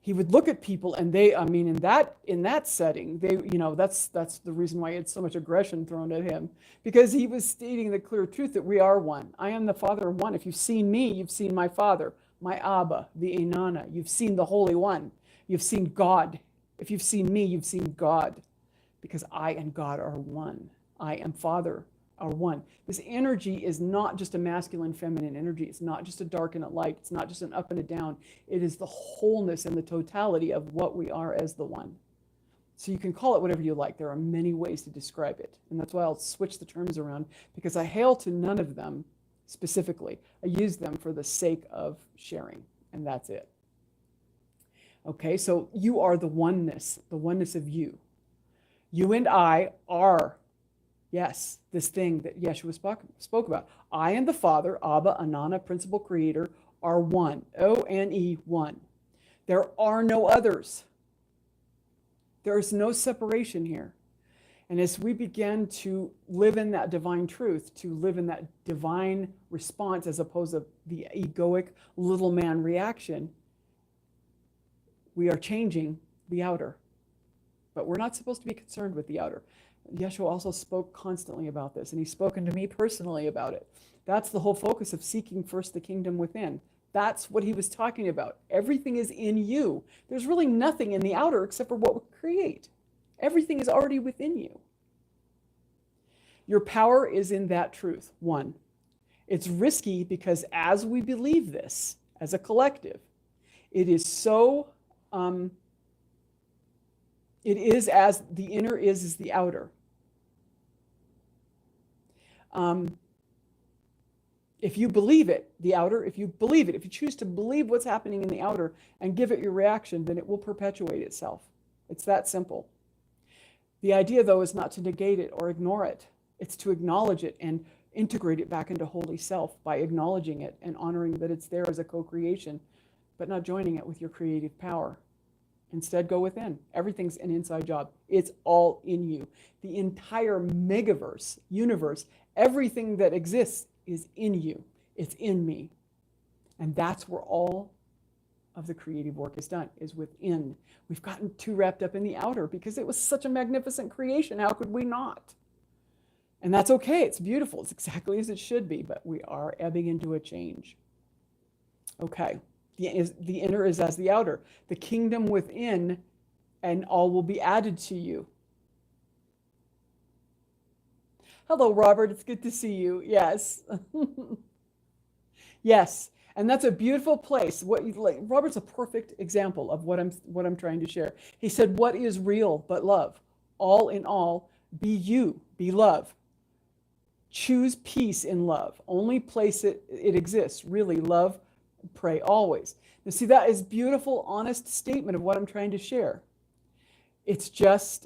He would look at people and in that setting, that's the reason why he had so much aggression thrown at him, because he was stating the clear truth that we are one. I am the Father one. If you've seen me, you've seen my Father, my Abba, the Inanna. You've seen the Holy One. You've seen God. If you've seen me, you've seen God, because I and God are one. I and Father are one. This energy is not just a masculine, feminine energy. It's not just a dark and a light. It's not just an up and a down. It is the wholeness and the totality of what we are as the one. So you can call it whatever you like. There are many ways to describe it. And that's why I'll switch the terms around, because I hail to none of them specifically. I use them for the sake of sharing, and that's it. Okay, so you are the oneness of you. You and I are, yes, this thing that Yeshua spoke about. I and the Father, Abba, Inanna, Principal Creator, are one. O-N-E, one. There are no others. There is no separation here. And as we begin to live in that divine truth, to live in that divine response as opposed to the egoic little man reaction, we are changing the outer. But we're not supposed to be concerned with the outer. Yeshua also spoke constantly about this, and he's spoken to me personally about it. That's the whole focus of seeking first the kingdom within. That's what he was talking about. Everything is in you. There's really nothing in the outer except for what we create. Everything is already within you. Your power is in that truth, one. It's risky because as we believe this, as a collective, it is so, it is as the inner is the outer. If you believe it, the outer, if you believe it, if you choose to believe what's happening in the outer and give it your reaction, then it will perpetuate itself. It's that simple. The idea, though, is not to negate it or ignore it. It's to acknowledge it and integrate it back into holy self by acknowledging it and honoring that it's there as a co-creation, but not joining it with your creative power. Instead, go within. Everything's an inside job. It's all in you. The entire megaverse, universe, everything that exists is in you. It's in me. And that's where all of the creative work is done, is within. We've gotten too wrapped up in the outer because it was such a magnificent creation. How could we not? And that's okay. It's beautiful. It's exactly as it should be, but we are ebbing into a change. Okay. The inner is as the outer. The kingdom within, and all will be added to you. Hello, Robert. It's good to see you. Yes. Yes. And that's a beautiful place. Robert's a perfect example of what I'm trying to share. He said, what is real but love? All in all, be you, be love. Choose peace in love. Only place it exists. Really, love, pray always. You see, that is beautiful, honest statement of what I'm trying to share. It's just,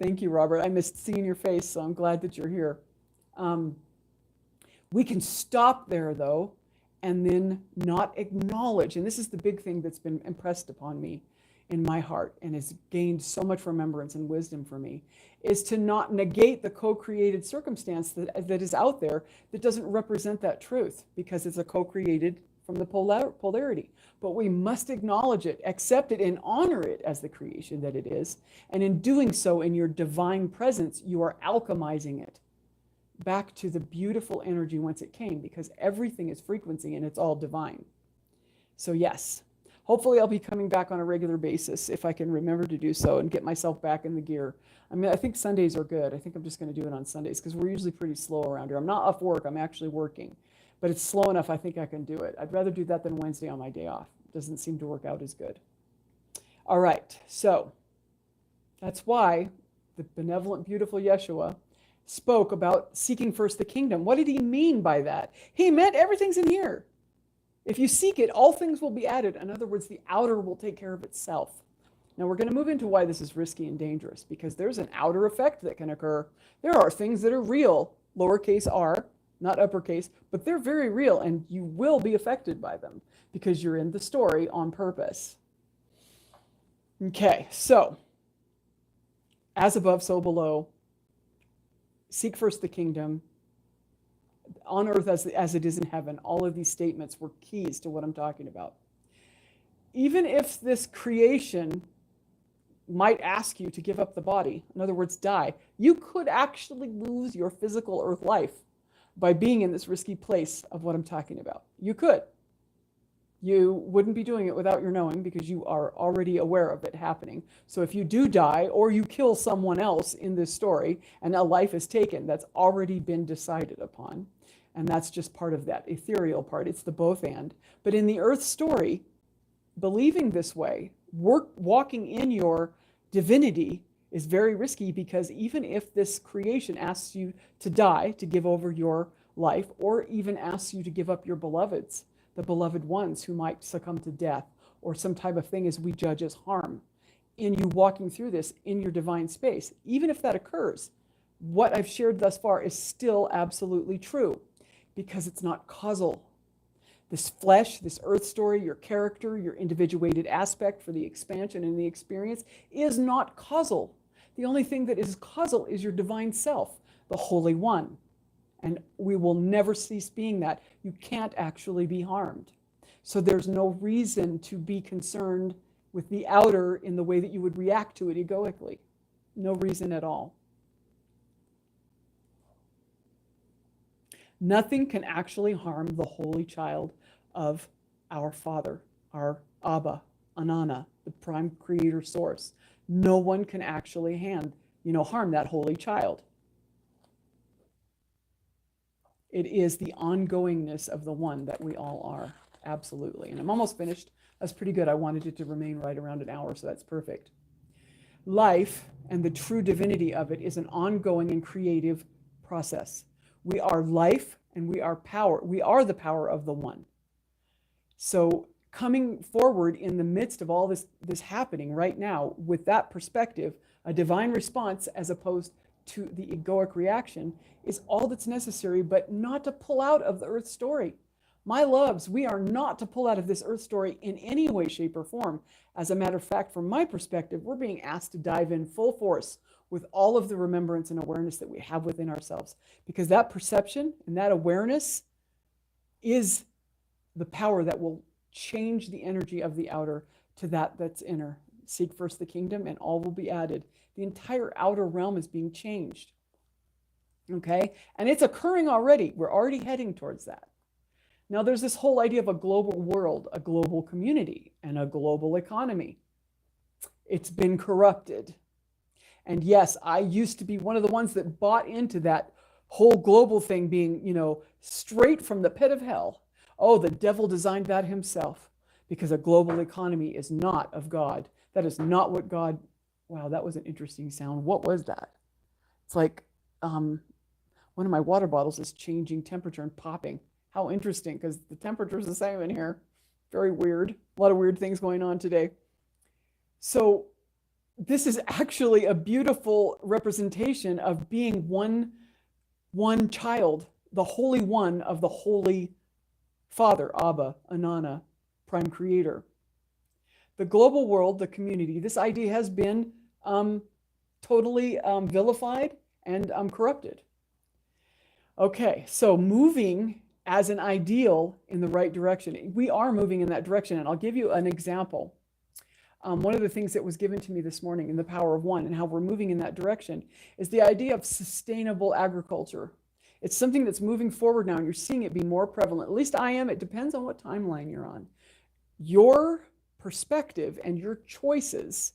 thank you, Robert. I missed seeing your face, so I'm glad that you're here. We can stop there, though, and then not acknowledge, and this is the big thing that's been impressed upon me in my heart and has gained so much remembrance and wisdom for me, is to not negate the co-created circumstance that is out there that doesn't represent that truth, because it's a co-created from the polarity. But we must acknowledge it, accept it, and honor it as the creation that it is. And in doing so, in your divine presence, you are alchemizing it back to the beautiful energy whence it came, because everything is frequency and it's all divine. So yes, hopefully I'll be coming back on a regular basis if I can remember to do so and get myself back in the gear. I mean, I think Sundays are good. I think I'm just going to do it on Sundays because we're usually pretty slow around here. I'm not off work, I'm actually working. But it's slow enough, I think I can do it. I'd rather do that than Wednesday on my day off. It doesn't seem to work out as good. All right, so that's why the benevolent, beautiful Yeshua spoke about seeking first the kingdom. What did he mean by that? He meant everything's in here. If you seek it, all things will be added. In other words, the outer will take care of itself. Now we're going to move into why this is risky and dangerous, because there's an outer effect that can occur. There are things that are real, lowercase r, not uppercase, but they're very real, and you will be affected by them because you're in the story on purpose. Okay, so as above, so below. Seek first the kingdom on earth as it is in heaven. All of these statements were keys to what I'm talking about. Even if this creation might ask you to give up the body, in other words, die, you could actually lose your physical earth life by being in this risky place of what I'm talking about. You could. You wouldn't be doing it without your knowing, because you are already aware of it happening. So if you do die or you kill someone else in this story and a life is taken, that's already been decided upon. And that's just part of that ethereal part. It's the both and. But in the earth story, believing this way, walking in your divinity is very risky, because even if this creation asks you to die, to give over your life, or even asks you to give up your beloveds, the beloved ones who might succumb to death or some type of thing as we judge as harm, in you walking through this in your divine space, even if that occurs, what I've shared thus far is still absolutely true, because it's not causal. This flesh, this earth story, your character, your individuated aspect for the expansion and the experience is not causal. The only thing that is causal is your divine self, the Holy One. And we will never cease being that. You can't actually be harmed. So there's no reason to be concerned with the outer in the way that you would react to it egoically. No reason at all. Nothing can actually harm the holy child of our Father, our Abba, Anana, the prime creator source. No one can actually harm that holy child. It is the ongoingness of the one that we all are. Absolutely. And I'm almost finished. That's pretty good. I wanted it to remain right around an hour, so that's perfect. Life and the true divinity of it is an ongoing and creative process. We are life and we are power. We are the power of the one. So coming forward in the midst of all this happening right now, with that perspective, a divine response as opposed to the egoic reaction is all that's necessary, but not to pull out of the earth story. My loves, we are not to pull out of this earth story in any way, shape, or form. As a matter of fact, from my perspective, we're being asked to dive in full force with all of the remembrance and awareness that we have within ourselves, because that perception and that awareness is the power that will change the energy of the outer to that's inner. Seek first the kingdom and all will be added. The entire outer realm is being changed. Okay? And it's occurring already. We're already heading towards that. Now, there's this whole idea of a global world, a global community, and a global economy. It's been corrupted. And yes, I used to be one of the ones that bought into that whole global thing being, straight from the pit of hell. Oh, the devil designed that himself, because a global economy is not of God. That is not what God... Wow, that was an interesting sound. What was that? It's like one of my water bottles is changing temperature and popping. How interesting, because the temperature is the same in here. Very weird. A lot of weird things going on today. So this is actually a beautiful representation of being one child, the Holy One of the Holy Father, Abba, Anana, Prime Creator. The global world, the community, this idea has been totally vilified and corrupted. Okay, so moving as an ideal in the right direction. We are moving in that direction, and I'll give you an example. One of the things that was given to me this morning in the Power of One and how we're moving in that direction is the idea of sustainable agriculture. It's something that's moving forward now, and you're seeing it be more prevalent. At least I am. It depends on what timeline you're on. Your perspective and your choices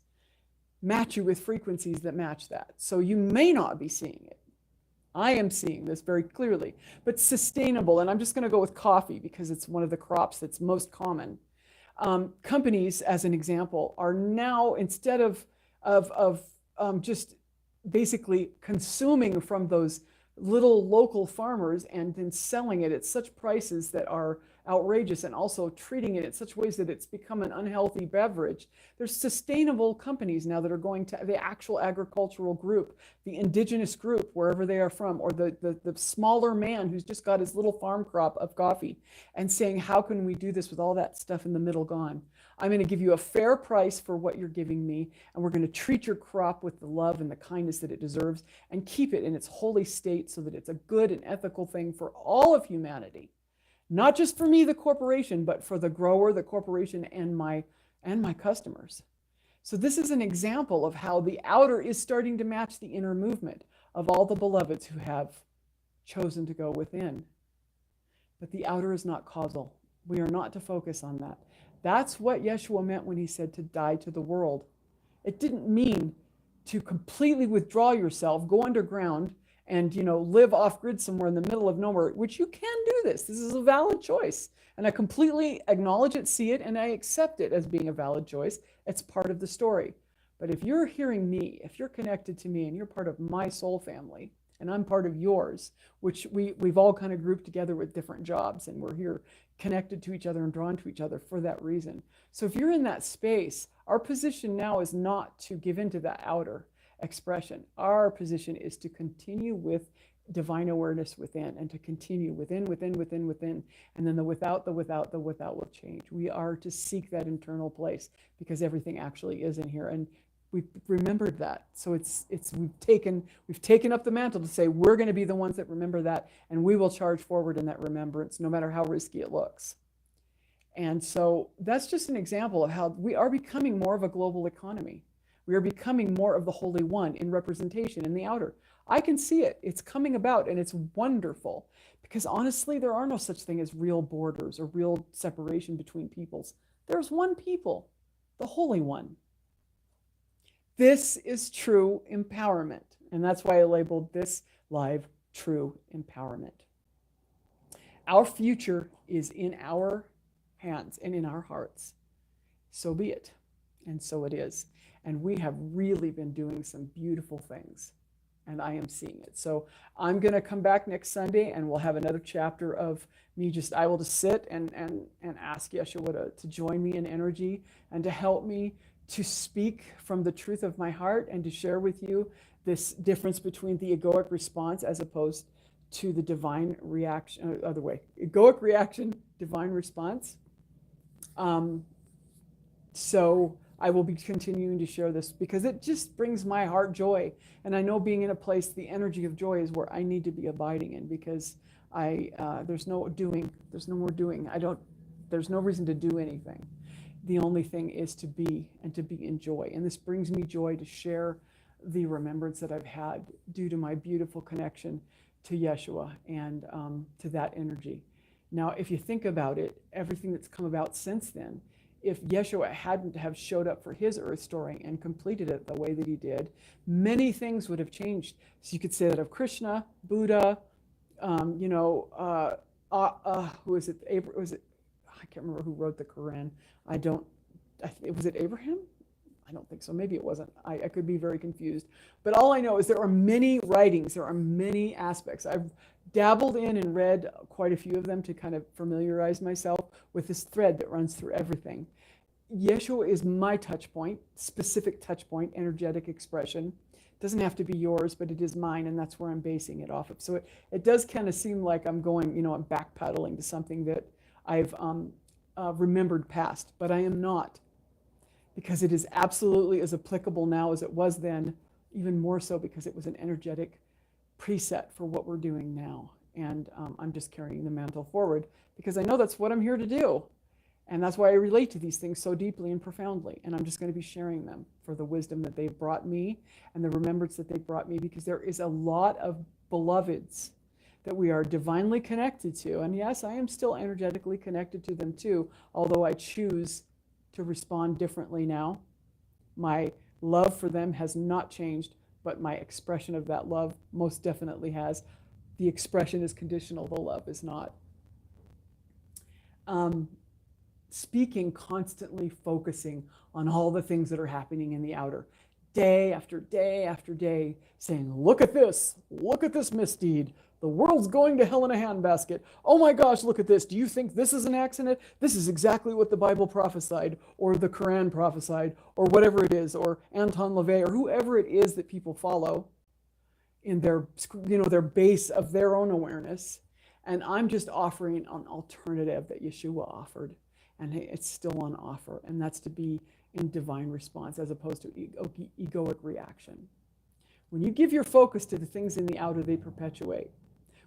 match you with frequencies that match that. So you may not be seeing it. I am seeing this very clearly, but sustainable. And I'm just going to go with coffee because it's one of the crops that's most common. Companies, as an example, are now, instead of just basically consuming from those little local farmers and then selling it at such prices that are outrageous, and also treating it in such ways that it's become an unhealthy beverage. There's sustainable companies now that are going to the actual agricultural group, the indigenous group, wherever they are from, or the smaller man who's just got his little farm crop of coffee, and saying, how can we do this with all that stuff in the middle gone? I'm going to give you a fair price for what you're giving me, and we're going to treat your crop with the love and the kindness that it deserves, and keep it in its holy state so that it's a good and ethical thing for all of humanity. Not just for me, the corporation, but for the grower, the corporation, and my customers. So this is an example of how the outer is starting to match the inner movement of all the beloveds who have chosen to go within. But the outer is not causal. We are not to focus on that. That's what Yeshua meant when he said to die to the world. It didn't mean to completely withdraw yourself, go underground, and live off grid somewhere in the middle of nowhere, which you can do this. This is a valid choice. And I completely acknowledge it, see it, and I accept it as being a valid choice. It's part of the story. But if you're hearing me, if you're connected to me and you're part of my soul family, and I'm part of yours, which we've all kind of grouped together with different jobs, and we're here connected to each other and drawn to each other for that reason. So if you're in that space, our position now is not to give into that outer expression. Our position is to continue with divine awareness within, and to continue within, and then the without will change. We are to seek that internal place because everything actually is in here, and we've remembered that. So we've taken up the mantle to say we're going to be the ones that remember that, and we will charge forward in that remembrance, no matter how risky it looks. And so that's just an example of how we are becoming more of a global economy. We are becoming more of the Holy One in representation in the outer. I can see it. It's coming about, and it's wonderful, because honestly, there are no such thing as real borders or real separation between peoples. There's one people, the Holy One. This is true empowerment, and that's why I labeled this live True Empowerment. Our future is in our hands and in our hearts. So be it, and so it is. And we have really been doing some beautiful things, and I am seeing it. So I'm going to come back next Sunday, and we'll have another chapter of me I will just sit and ask Yeshua to join me in energy and to help me to speak from the truth of my heart and to share with you this difference between the egoic response as opposed to the divine reaction, other way, egoic reaction, divine response. So I will be continuing to share this because it just brings my heart joy. And I know being in a place, the energy of joy is where I need to be abiding in, because there's no more doing. There's no reason to do anything. The only thing is to be, and to be in joy. And this brings me joy to share the remembrance that I've had due to my beautiful connection to Yeshua and to that energy. Now, if you think about it, everything that's come about since then, if Yeshua hadn't have showed up for his earth story and completed it the way that he did, many things would have changed. So you could say that of Krishna, Buddha, who is it? I can't remember who wrote the Quran. Was it Abraham? I don't think so. Maybe it wasn't. I could be very confused. But all I know is there are many writings. There are many aspects. I've dabbled in and read quite a few of them to kind of familiarize myself with this thread that runs through everything. Yeshua is my touch point, specific touch point, energetic expression. It doesn't have to be yours, but it is mine, and that's where I'm basing it off of. So it does kind of seem like I'm going, I'm backpedaling to something that I've remembered past, but I am not, because it is absolutely as applicable now as it was then, even more so because it was an energetic preset for what we're doing now. And I'm just carrying the mantle forward because I know that's what I'm here to do. And that's why I relate to these things so deeply and profoundly. And I'm just going to be sharing them for the wisdom that they've brought me and the remembrance that they've brought me, because there is a lot of beloveds that we are divinely connected to. And yes, I am still energetically connected to them too, although I choose to respond differently now. My love for them has not changed, but my expression of that love most definitely has. The expression is conditional, the love is not. Speaking, constantly focusing on all the things that are happening in the outer, day after day after day, saying, look at this misdeed. The world's going to hell in a handbasket. Oh my gosh, look at this. Do you think this is an accident? This is exactly what the Bible prophesied, or the Quran prophesied, or whatever it is, or Anton LaVey, or whoever it is that people follow in their, their base of their own awareness. And I'm just offering an alternative that Yeshua offered. And it's still on offer, and that's to be in divine response as opposed to egoic reaction. When you give your focus to the things in the outer, they perpetuate.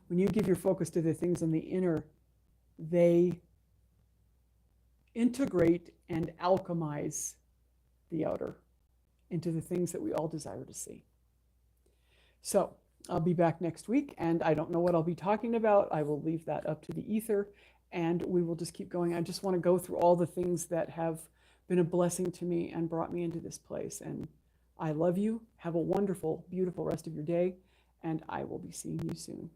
When you give your focus to the things in the inner, they integrate and alchemize the outer into the things that we all desire to see. So I'll be back next week, and I don't know what I'll be talking about. I will leave that up to the ether. And we will just keep going. I just want to go through all the things that have been a blessing to me and brought me into this place. And I love you. Have a wonderful, beautiful rest of your day. And I will be seeing you soon.